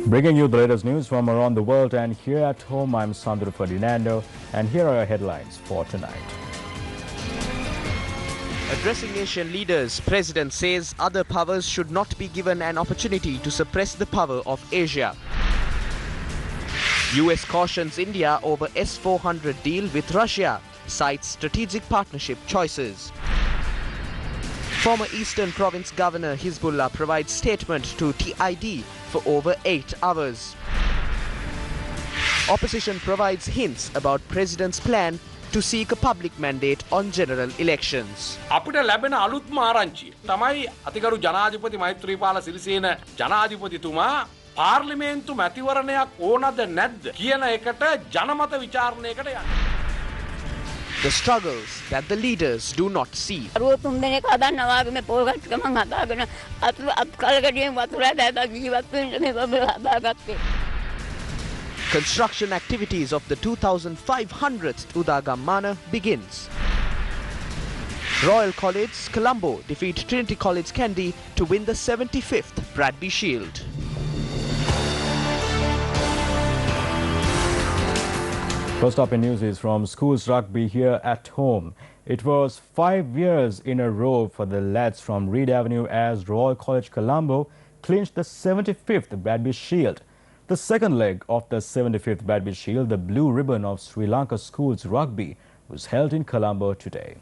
Bringing you the latest news from around the world, and here at home, I'm Sandro Ferdinando, and here are our headlines for tonight. Addressing Asian leaders, President says other powers should not be given an opportunity to suppress the power of Asia. US cautions India over S-400 deal with Russia, cites strategic partnership choices. Former Eastern Province Governor Hizbullah provides statement to TID for over 8 hours. Opposition provides hints about President's plan to seek a public mandate on general elections. අපිට ලැබෙන අලුත්ම ආරංචිය තමයි අතිගරු ජනාධිපති මෛත්‍රීපාල සිරිසේන ජනාධිපතිතුමා පාර්ලිමේන්තු මැතිවරණයක් ඕනද නැද්ද කියන එකට ජනමත විචාරණයකට යන්නේ. The struggles that the leaders do not see. Construction activities of the 2500th Udagamana begins. Royal College, Colombo defeat Trinity College Kandy to win the 75th Bradby Shield. First up in news is from schools rugby here at home. It was 5 years in a row for the lads from Reed Avenue as Royal College Colombo clinched the 75th Bradby Shield. The second leg of the 75th Bradby Shield, the blue ribbon of Sri Lanka schools rugby, was held in Colombo today.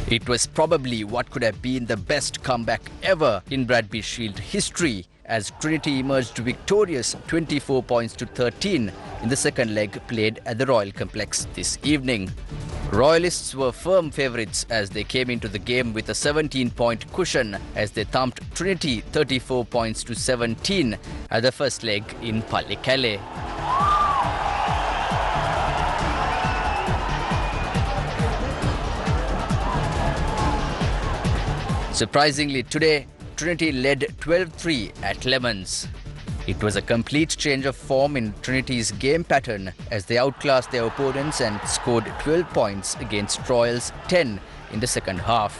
It was probably what could have been the best comeback ever in Bradby Shield history, as Trinity emerged victorious 24 points to 13 in the second leg played at the Royal Complex this evening. Royalists were firm favourites as they came into the game with a 17-point cushion as they thumped Trinity 34 points to 17 at the first leg in Palikale. Surprisingly today, Trinity led 12-3 at Lemons. It was a complete change of form in Trinity's game pattern as they outclassed their opponents and scored 12 points against Royals' 10 in the second half.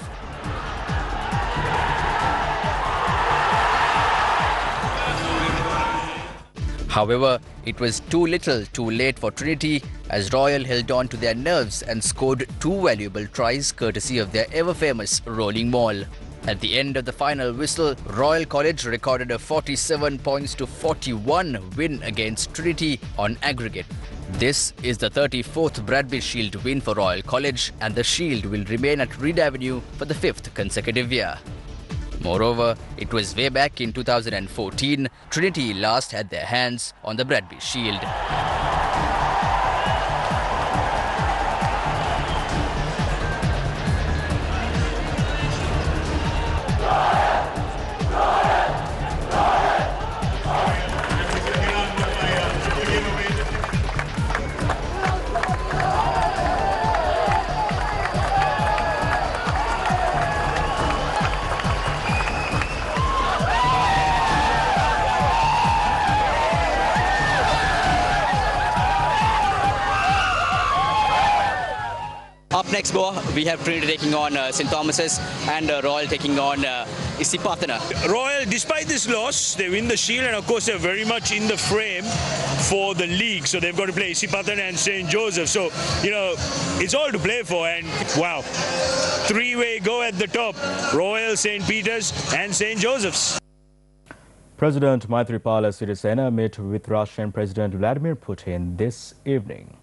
However, it was too little too late for Trinity as Royal held on to their nerves and scored 2 valuable tries courtesy of their ever-famous rolling maul. At the end of the final whistle, Royal College recorded a 47 points to 41 win against Trinity on aggregate. This is the 34th Bradby Shield win for Royal College, and the Shield will remain at Reed Avenue for the 5th consecutive year. Moreover, it was way back in 2014 Trinity last had their hands on the Bradby Shield. Up next, we have Trinity taking on St. Thomas's and Royal taking on Isipatana. Royal, despite this loss, they win the Shield, and of course they're very much in the frame for the league. So they've got to play Isipatana and St. Joseph. So, you know, it's all to play for. And wow, 3-way go at the top. Royal, St. Peter's and St. Joseph's. President Maithripala Sirisena met with Russian President Vladimir Putin this evening.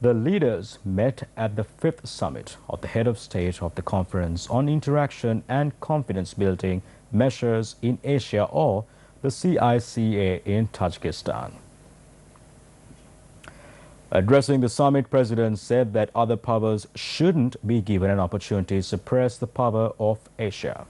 The leaders met at the 5th summit of the head of state of the Conference on Interaction and Confidence Building Measures in Asia, or the CICA, in Tajikistan. Addressing the summit, President said that other powers shouldn't be given an opportunity to suppress the power of Asia.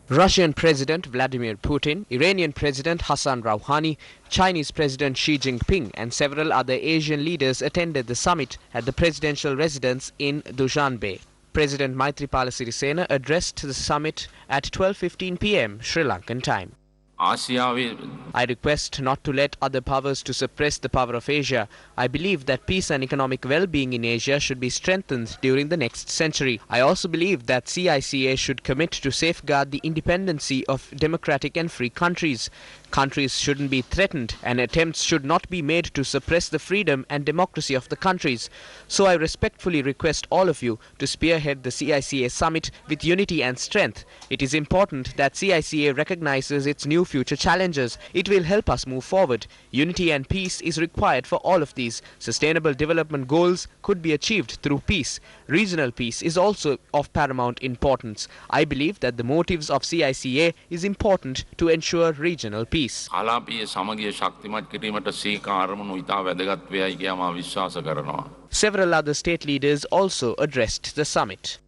Russian President Vladimir Putin, Iranian President Hassan Rouhani, Chinese President Xi Jinping and several other Asian leaders attended the summit at the presidential residence in Dushanbe. President Maithripala Sirisena addressed the summit at 12:15 p.m. Sri Lankan time. I request not to let other powers to suppress the power of Asia. I believe that peace and economic well-being in Asia should be strengthened during the next century. I also believe that CICA should commit to safeguard the independency of democratic and free countries. Countries shouldn't be threatened, and attempts should not be made to suppress the freedom and democracy of the countries. So I respectfully request all of you to spearhead the CICA summit with unity and strength. It is important that CICA recognizes its new future challenges. It will help us move forward. Unity and peace is required for all of these. Sustainable development goals could be achieved through peace. Regional peace is also of paramount importance. I believe that the motives of CICA is important to ensure regional peace. Several other state leaders also addressed the summit.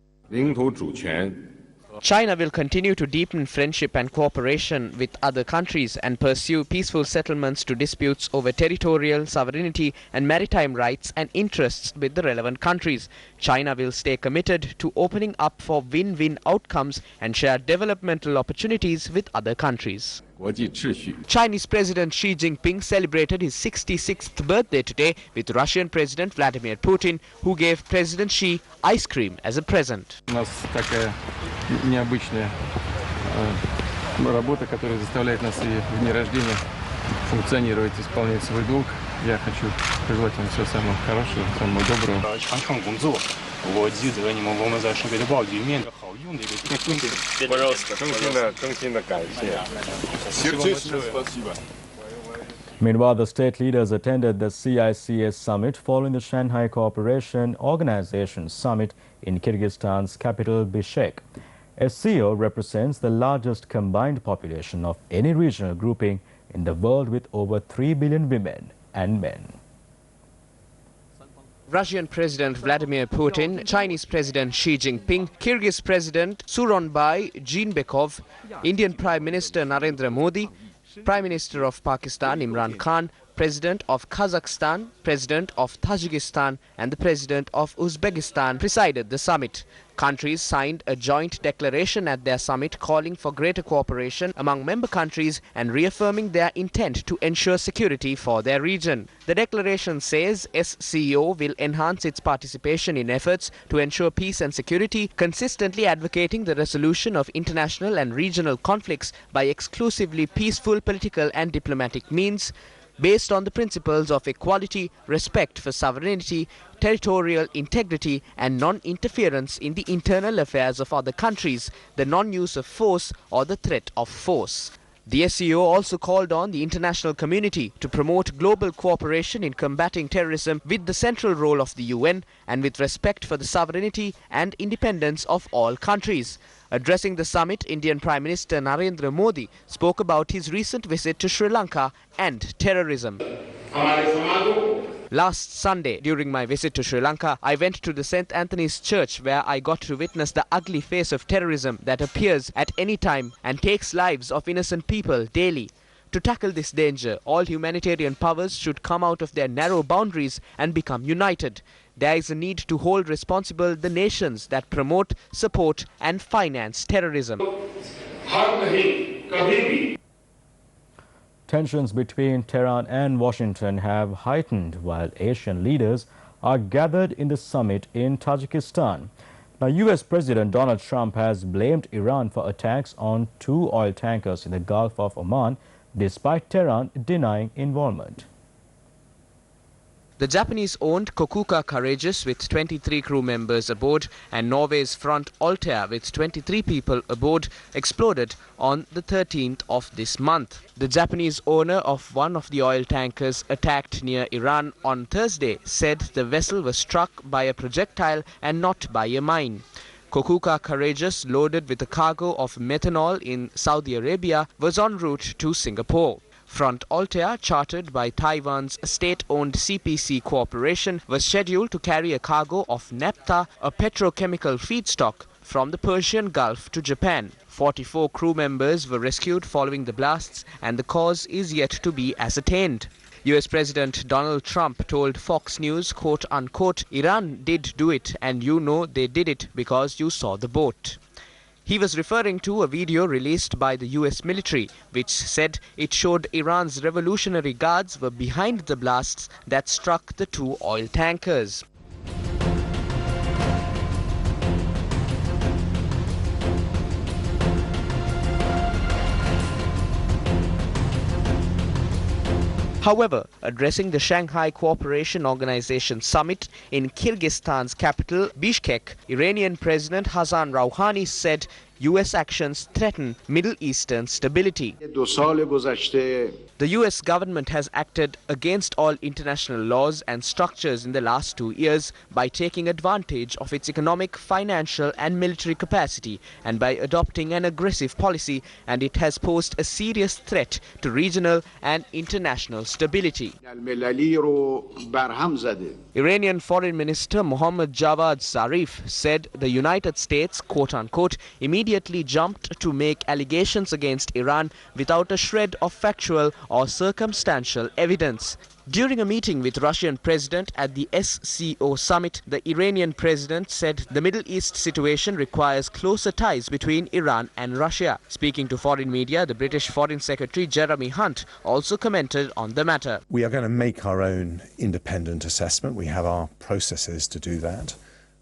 China will continue to deepen friendship and cooperation with other countries and pursue peaceful settlements to disputes over territorial sovereignty and maritime rights and interests with the relevant countries. China will stay committed to opening up for win-win outcomes and share developmental opportunities with other countries. Chinese President Xi Jinping celebrated his 66th birthday today with Russian President Vladimir Putin, who gave President Xi ice cream as a present. Необычная работа, которая заставляет нас и в дни рождения функционировать, исполнять свой долг. Я хочу пожелать вам всего самого хорошего, самого доброго. Meanwhile, the state leaders attended the CICA summit following the Shanghai Cooperation Organization summit in Kyrgyzstan's capital Bishkek. SCO represents the largest combined population of any regional grouping in the world, with over 3 billion women and men. Russian President Vladimir Putin, Chinese President Xi Jinping, Kyrgyz President Sooronbay Jeenbekov, Indian Prime Minister Narendra Modi, Prime Minister of Pakistan Imran Khan, President of Kazakhstan, President of Tajikistan and the President of Uzbekistan presided the summit. Countries signed a joint declaration at their summit calling for greater cooperation among member countries and reaffirming their intent to ensure security for their region. The declaration says SCO will enhance its participation in efforts to ensure peace and security, consistently advocating the resolution of international and regional conflicts by exclusively peaceful political and diplomatic means, based on the principles of equality, respect for sovereignty, territorial integrity and non-interference in the internal affairs of other countries, the non-use of force or the threat of force. The SCO also called on the international community to promote global cooperation in combating terrorism with the central role of the UN and with respect for the sovereignty and independence of all countries. Addressing the summit, Indian Prime Minister Narendra Modi spoke about his recent visit to Sri Lanka and terrorism. Last Sunday, during my visit to Sri Lanka, I went to the St. Anthony's Church, where I got to witness the ugly face of terrorism that appears at any time and takes lives of innocent people daily. To tackle this danger, all humanitarian powers should come out of their narrow boundaries and become united. There is a need to hold responsible the nations that promote, support and finance terrorism. Tensions between Tehran and Washington have heightened while Asian leaders are gathered in the summit in Tajikistan. Now, US President Donald Trump has blamed Iran for attacks on 2 oil tankers in the Gulf of Oman, despite Tehran denying involvement. The Japanese-owned Kokuka Courageous with 23 crew members aboard and Norway's Front Altair with 23 people aboard exploded on the 13th of this month. The Japanese owner of one of the oil tankers attacked near Iran on Thursday said the vessel was struck by a projectile and not by a mine. Kokuka Courageous, loaded with a cargo of methanol in Saudi Arabia, was en route to Singapore. Front Altair, chartered by Taiwan's state-owned CPC Corporation, was scheduled to carry a cargo of naphtha, a petrochemical feedstock, from the Persian Gulf to Japan. 44 crew members were rescued following the blasts, and the cause is yet to be ascertained. US President Donald Trump told Fox News, quote-unquote, "Iran did do it, and you know they did it because you saw the boat." He was referring to a video released by the US military, which said it showed Iran's Revolutionary Guards were behind the blasts that struck the two oil tankers. However, addressing the Shanghai Cooperation Organization summit in Kyrgyzstan's capital, Bishkek, Iranian President Hassan Rouhani said US actions threaten Middle Eastern stability. The US government has acted against all international laws and structures in the last 2 years by taking advantage of its economic, financial and military capacity and by adopting an aggressive policy, and it has posed a serious threat to regional and international stability. Iranian Foreign Minister Mohammad Javad Zarif said the United States, quote-unquote, immediately jumped to make allegations against Iran without a shred of factual or circumstantial evidence. During a meeting with Russian President at the SCO summit, the Iranian president said the Middle East situation requires closer ties between Iran and Russia. Speaking to foreign media, the British Foreign Secretary Jeremy Hunt also commented on the matter. We are going to make our own independent assessment. We have our processes to do that.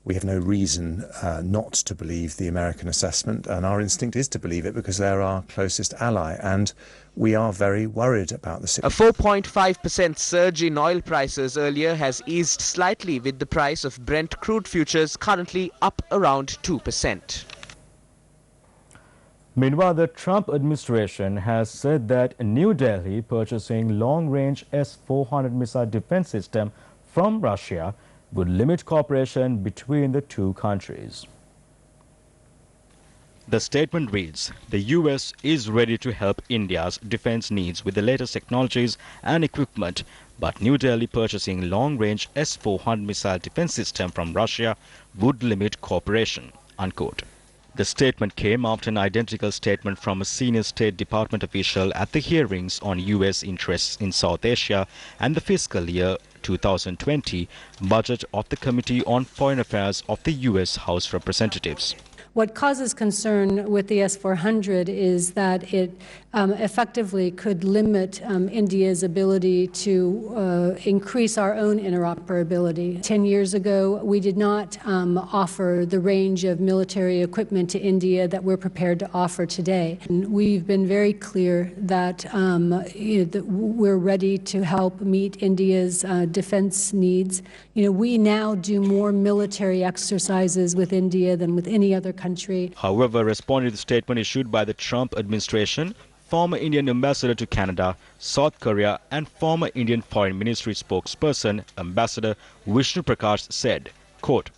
We have no reason not to believe the American assessment, and our instinct is to believe it because they're our closest ally, and we are very worried about the situation. A 4.5% surge in oil prices earlier has eased slightly, with the price of Brent crude futures currently up around 2%. Meanwhile, the Trump administration has said that New Delhi purchasing long-range S-400 missile defense system from Russia would limit cooperation between the two countries. The statement reads, the US is ready to help India's defense needs with the latest technologies and equipment, but New Delhi purchasing long-range S-400 missile defense system from Russia would limit cooperation, unquote. The statement came after an identical statement from a senior State Department official at the hearings on US interests in South Asia and the fiscal year 2020 budget of the Committee on Foreign Affairs of the US House of Representatives. What causes concern with the S-400 is that it effectively could limit India's ability to increase our own interoperability. 10 years ago, we did not offer the range of military equipment to India that we're prepared to offer today. And we've been very clear that, that we're ready to help meet India's defense needs. We now do more military exercises with India than with any other country. However, responding to the statement issued by the Trump administration, former Indian ambassador to Canada, South Korea and former Indian Foreign Ministry spokesperson, Ambassador Vishnu Prakash said, quote,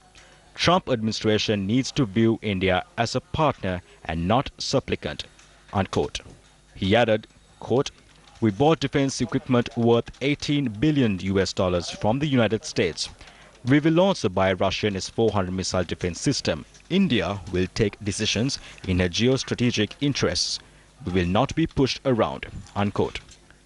Trump administration needs to view India as a partner and not supplicant, unquote. He added, quote, we bought defense equipment worth $18 billion from the United States. We will also buy Russian S-400 missile defense system. India will take decisions in her geostrategic interests. We will not be pushed around, unquote.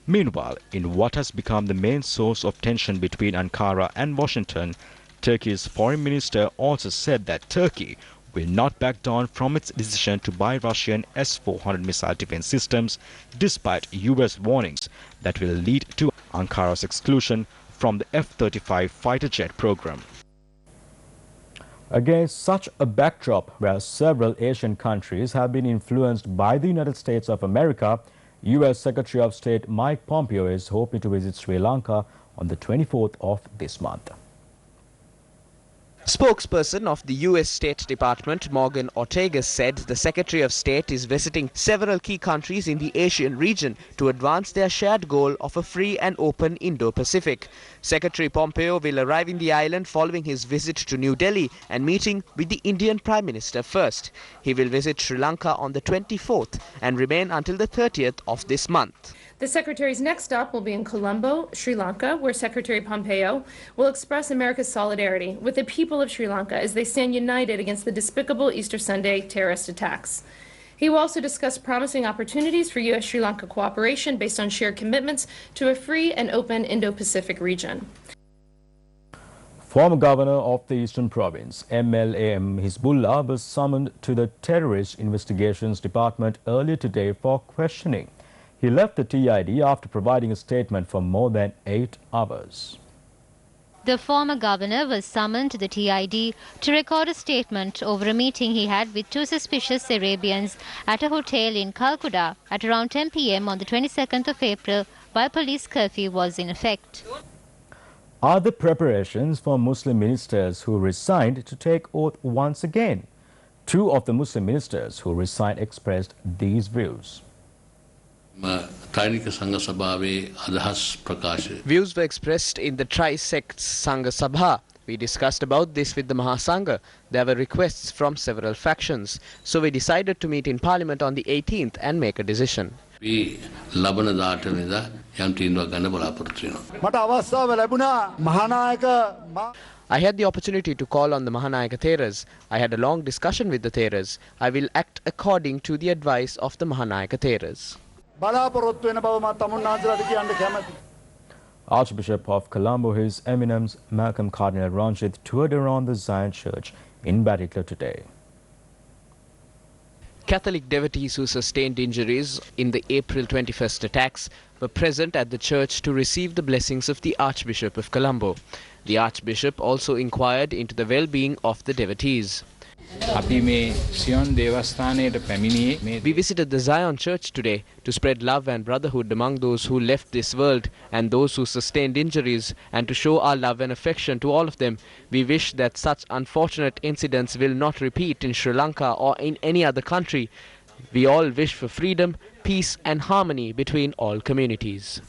Meanwhile, in what has become the main source of tension between Ankara and Washington, Turkey's foreign minister also said that Turkey will not back down from its decision to buy Russian S-400 missile defense systems, despite US warnings that will lead to Ankara's exclusion from the F-35 fighter jet program. Against such a backdrop, where several Asian countries have been influenced by the United States of America, U.S. Secretary of State Mike Pompeo is hoping to visit Sri Lanka on the 24th of this month. Spokesperson of the U.S. State Department, Morgan Ortagus, said the Secretary of State is visiting several key countries in the Asian region to advance their shared goal of a free and open Indo-Pacific. Secretary Pompeo will arrive in the island following his visit to New Delhi and meeting with the Indian Prime Minister first. He will visit Sri Lanka on the 24th and remain until the 30th of this month. The Secretary's next stop will be in Colombo, Sri Lanka, where Secretary Pompeo will express America's solidarity with the people of Sri Lanka as they stand united against the despicable Easter Sunday terrorist attacks. He will also discuss promising opportunities for U.S.-Sri Lanka cooperation based on shared commitments to a free and open Indo-Pacific region. Former governor of the Eastern Province, MLAM Hizbullah, was summoned to the Terrorist Investigations Department earlier today for questioning. He left the TID after providing a statement for more than 8 hours. The former governor was summoned to the TID to record a statement over a meeting he had with 2 suspicious Arabians at a hotel in Calcutta at around 10 p.m. on the 22nd of April while police curfew was in effect. Are the preparations for Muslim ministers who resigned to take oath once again? 2 of the Muslim ministers who resigned expressed these views. Views were expressed in the Tri-Sect Sangha Sabha. We discussed about this with the Mahasangha. There were requests from several factions. So we decided to meet in Parliament on the 18th and make a decision. I had the opportunity to call on the Mahanayaka Theras. I had a long discussion with the Theras. I will act according to the advice of the Mahanayaka Theras. Archbishop of Colombo, His Eminence Malcolm Cardinal Ranjit, toured around the Zion Church in Maithripala today. Catholic devotees who sustained injuries in the April 21st attacks were present at the church to receive the blessings of the Archbishop of Colombo. The Archbishop also inquired into the well-being of the devotees. We visited the Zion Church today to spread love and brotherhood among those who left this world and those who sustained injuries, and to show our love and affection to all of them. We wish that such unfortunate incidents will not repeat in Sri Lanka or in any other country. We all wish for freedom, peace and harmony between all communities.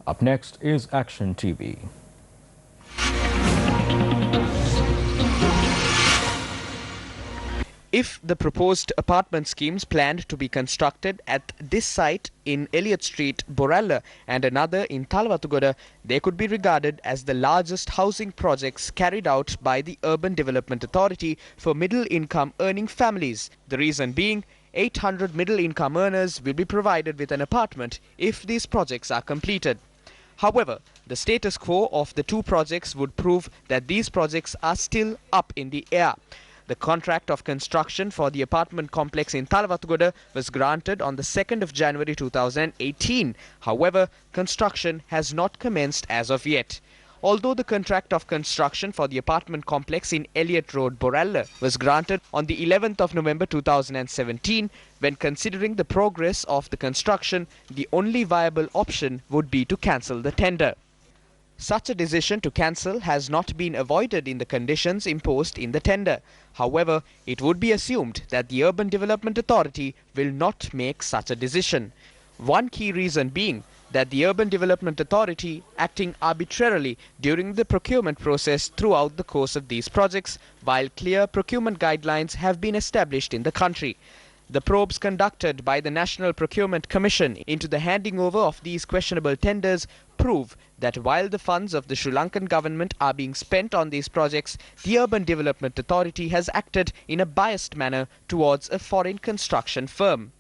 Up next is Action TV. If the proposed apartment schemes planned to be constructed at this site in Elliott Street, Borella, and another in Talawatugoda, they could be regarded as the largest housing projects carried out by the Urban Development Authority for middle-income earning families. The reason being, 800 middle-income earners will be provided with an apartment if these projects are completed. However, the status quo of the 2 projects would prove that these projects are still up in the air. The contract of construction for the apartment complex in Talawatugoda was granted on the 2nd of January 2018. However, construction has not commenced as of yet. Although the contract of construction for the apartment complex in Elliott Road, Borella, was granted on the 11th of November 2017, when considering the progress of the construction, the only viable option would be to cancel the tender. Such a decision to cancel has not been avoided in the conditions imposed in the tender. However, it would be assumed that the Urban Development Authority will not make such a decision. One key reason being that the Urban Development Authority, acting arbitrarily during the procurement process throughout the course of these projects, while clear procurement guidelines have been established in the country. The probes conducted by the National Procurement Commission into the handing over of these questionable tenders prove that while the funds of the Sri Lankan government are being spent on these projects, the Urban Development Authority has acted in a biased manner towards a foreign construction firm.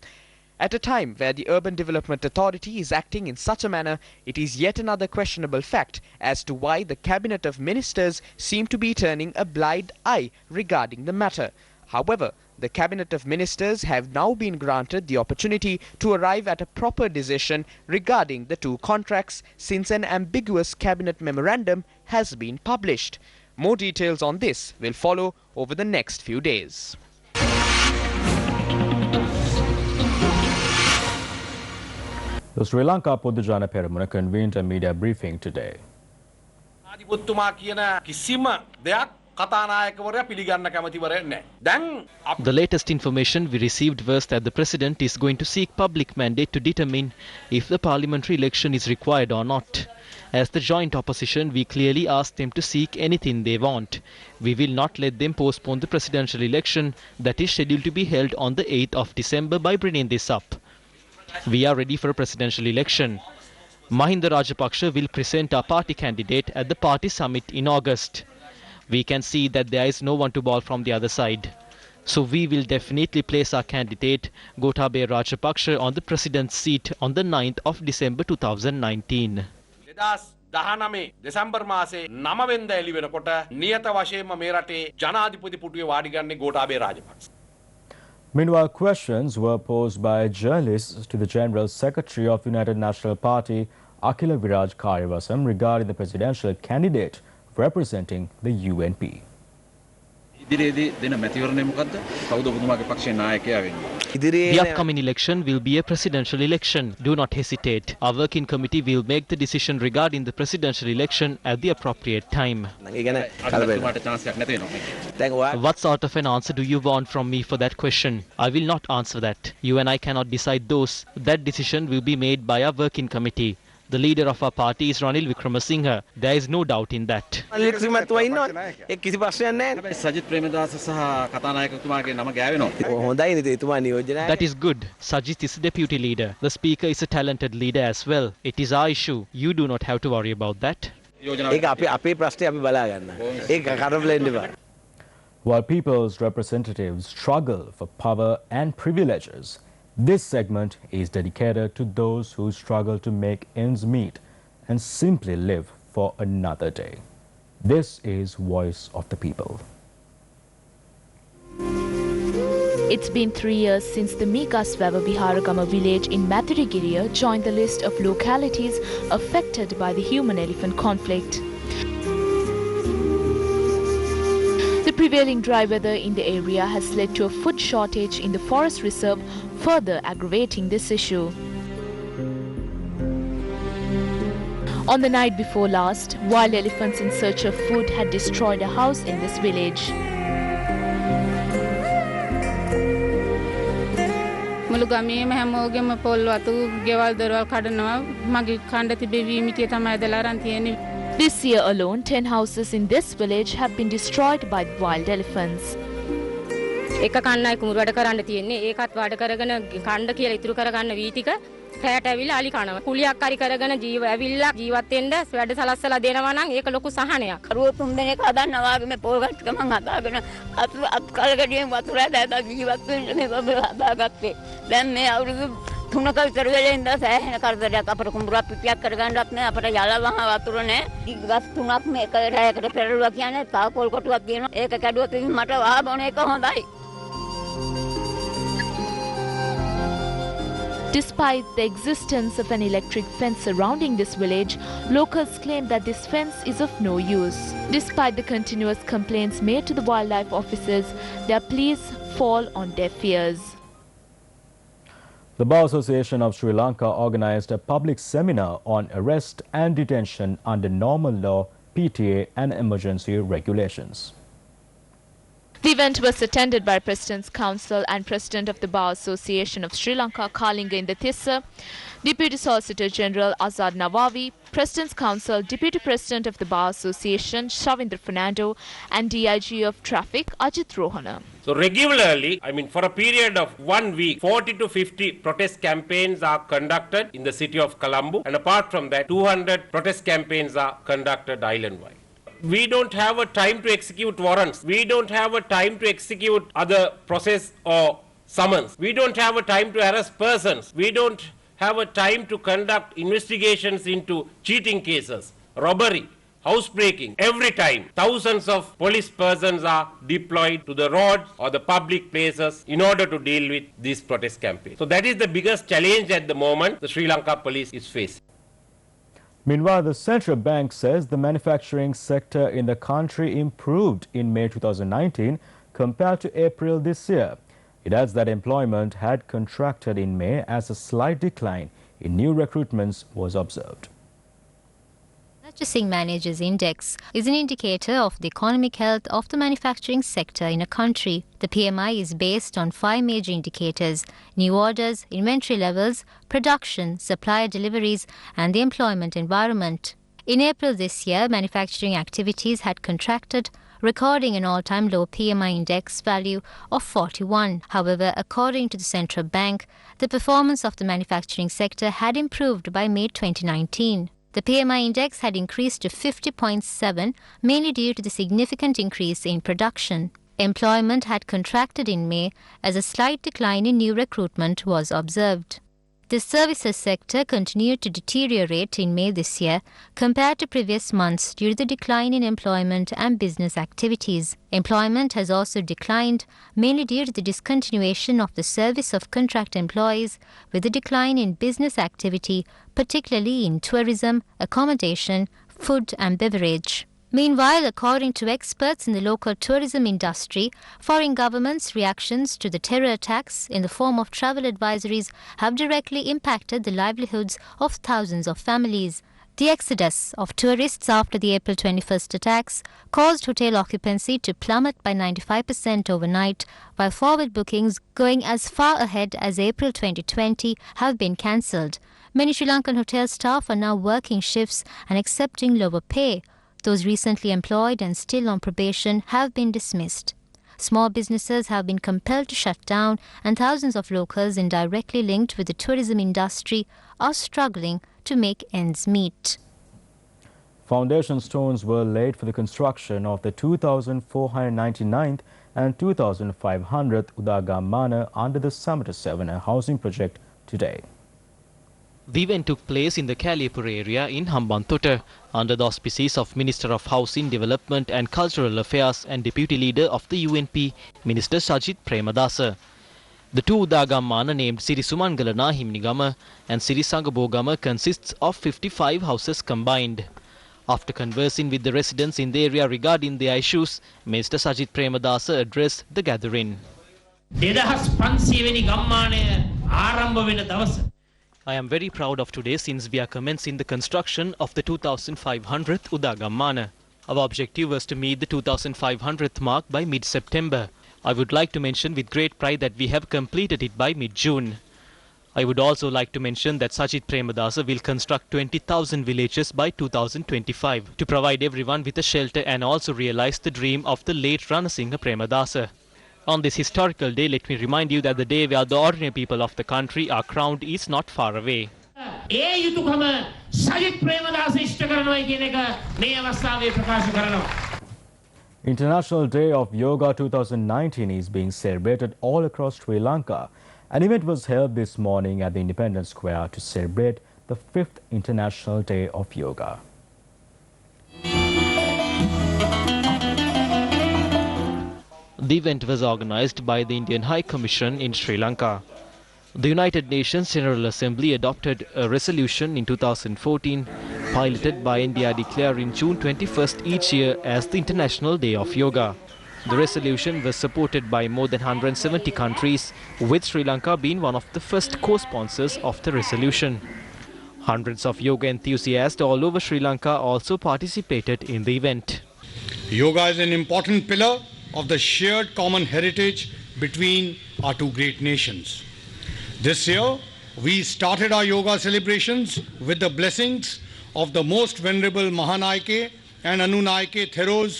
At a time where the Urban Development Authority is acting in such a manner, it is yet another questionable fact as to why the Cabinet of Ministers seem to be turning a blind eye regarding the matter. However, the Cabinet of Ministers have now been granted the opportunity to arrive at a proper decision regarding the 2 contracts since an ambiguous Cabinet memorandum has been published. More details on this will follow over the next few days. The Sri Lanka Podujana Peramuna convened a media briefing today. The latest information we received was that the President is going to seek public mandate to determine if the parliamentary election is required or not. As the joint opposition, we clearly asked them to seek anything they want. We will not let them postpone the presidential election that is scheduled to be held on the 8th of December by bringing this up. We are ready for a presidential election. Mahinda Rajapaksa will present our party candidate at the party summit in August. We can see that there is no one to bowl from the other side. So we will definitely place our candidate Gotabaya Rajapaksa on the president's seat on the 9th of December 2019. 2019 December මාසේ 9 වෙනිදා එළි වෙනකොට නියත වශයෙන්ම මේ රටේ ජනාධිපති පුටුවේ වාඩි ගන්නේ Gotabaya Rajapaksa. Meanwhile, questions were posed by journalists to the General Secretary of United National Party, Akhila Viraj Karivasam, regarding the presidential candidate representing the UNP. The upcoming election will be a presidential election. Do not hesitate. Our working committee will make the decision regarding the presidential election at the appropriate time. What sort of an answer do you want from me for that question? I will not answer that. You and I cannot decide those. That decision will be made by our working committee. The leader of our party is Ranil Wickremesinghe. There is no doubt in that. That is good. Sajith is the deputy leader. The speaker is a talented leader as well. It is our issue. You do not have to worry about that. While people's representatives struggle for power and privileges, this segment is dedicated to those who struggle to make ends meet and simply live for another day. This is Voice of the People. It's been 3 years since the Mikaswava Viharagama village in Maithripala joined the list of localities affected by the human-elephant conflict. The prevailing dry weather in the area has led to a food shortage in the forest reserve, further aggravating this issue. On the night before last, wild elephants in search of food had destroyed a house in this village. This year alone, 10 houses in this village have been destroyed by wild elephants. කෑට ඇවිල්ලා අලි කනවා. කුලියක් හරි කරගෙන ඇවිල්ලා ජීවත් වෙන්න වැඩ සලස්සලා දෙනවා නම් ඒක ලොකු සහනයක්. කරුවෝ තුන් දෙනෙක් හදන්නා වාගේ මේ පොල් ගට්ට ගමන් හදාගෙන අත් කලකඩියෙන් වතුර ඇදලා ජීවත් වෙන්න මේ හදාගත්තේ. දැන් මේ අවුරුදු 3ක විතර වෙලේ ඉඳලා සෑහෙන කරදරයක් අපට කුඹුරක් පිටියක් කරගන්නවත් නෑ අපට යලවහ වතුර නෑ. ගස් තුනක් මේක රැයකට පෙරළුවා කියන්නේ තා පොල් කොටුවක් තියෙනවා. ඒක කැඩුවත් මට වහ බොන එක හොඳයි. Despite the existence of an electric fence surrounding this village, locals claim that this fence is of no use. Despite the continuous complaints made to the wildlife officers, their pleas fall on deaf ears. The Bar Association of Sri Lanka organized a public seminar on arrest and detention under normal law, PTA and emergency regulations. The event was attended by President's Council and President of the Bar Association of Sri Lanka, Kalinga Indathissa, Deputy Solicitor General Azad Nawawi, President's Council, Deputy President of the Bar Association, Shavindra Fernando, and DIG of Traffic, Ajit Rohana. So regularly, for a period of 1 week, 40 to 50 protest campaigns are conducted in the city of Colombo, and apart from that, 200 protest campaigns are conducted island-wide. We don't have a time to execute warrants. We don't have a time to execute other process or summons. We don't have a time to arrest persons. We don't have a time to conduct investigations into cheating cases, robbery, housebreaking. Every time, thousands of police persons are deployed to the roads or the public places in order to deal with these protest campaigns. So that is the biggest challenge at the moment the Sri Lanka police is facing. Meanwhile, the central bank says the manufacturing sector in the country improved in May 2019 compared to April this year. It adds that employment had contracted in May as a slight decline in new recruitments was observed. Purchasing Managers Index is an indicator of the economic health of the manufacturing sector in a country. The PMI is based on 5 major indicators: new orders, inventory levels, production, supplier deliveries, and the employment environment. In April this year, manufacturing activities had contracted, recording an all-time low PMI index value of 41. However, according to the central bank, the performance of the manufacturing sector had improved by May 2019. The PMI index had increased to 50.7, mainly due to the significant increase in production. Employment had contracted in May as a slight decline in new recruitment was observed. The services sector continued to deteriorate in May this year compared to previous months due to the decline in employment and business activities. Employment has also declined, mainly due to the discontinuation of the service of contract employees, with a decline in business activity, particularly in tourism, accommodation, food and beverage. Meanwhile, according to experts in the local tourism industry, foreign governments' reactions to the terror attacks in the form of travel advisories have directly impacted the livelihoods of thousands of families. The exodus of tourists after the April 21st attacks caused hotel occupancy to plummet by 95% overnight, while forward bookings going as far ahead as April 2020 have been cancelled. Many Sri Lankan hotel staff are now working shifts and accepting lower pay. Those recently employed and still on probation have been dismissed. Small businesses have been compelled to shut down, and thousands of locals indirectly linked with the tourism industry are struggling to make ends meet. Foundation stones were laid for the construction of the 2,499th and 2,500th Udagam Mana under the Samata 7 housing project today. The event took place in the Kaliyapura area in Hambantota under the auspices of Minister of Housing Development and Cultural Affairs and Deputy Leader of the UNP, Minister Sajith Premadasa. The two Udagam Mana named Siri Sumangalana Himnigama and Siri Sangabogama consists of 55 houses combined. After conversing with the residents in the area regarding their issues, Minister Sajith Premadasa addressed the gathering. I am very proud of today since we are commencing the construction of the 2500th Udagam Mana. Our objective was to meet the 2500th mark by mid-September. I would like to mention with great pride that we have completed it by mid-June. I would also like to mention that Sajith Premadasa will construct 20,000 villages by 2025 to provide everyone with a shelter and also realize the dream of the late Ranasinghe Premadasa. On this historical day, let me remind you that the day where the ordinary people of the country are crowned is not far away. International Day of Yoga 2019 is being celebrated all across Sri Lanka. An event was held this morning at the Independence Square to celebrate the 5th International Day of Yoga. The event was organized by the Indian High Commission in Sri Lanka. The United Nations General Assembly adopted a resolution in 2014, piloted by India, declaring June 21st each year as the International Day of Yoga. The resolution was supported by more than 170 countries, with Sri Lanka being one of the first co-sponsors of the resolution. Hundreds of yoga enthusiasts all over Sri Lanka also participated in the event. Yoga is an important pillar of the shared common heritage between our two great nations. This year, we started our yoga celebrations with the blessings of the most venerable Mahanaike and Anunaike Theros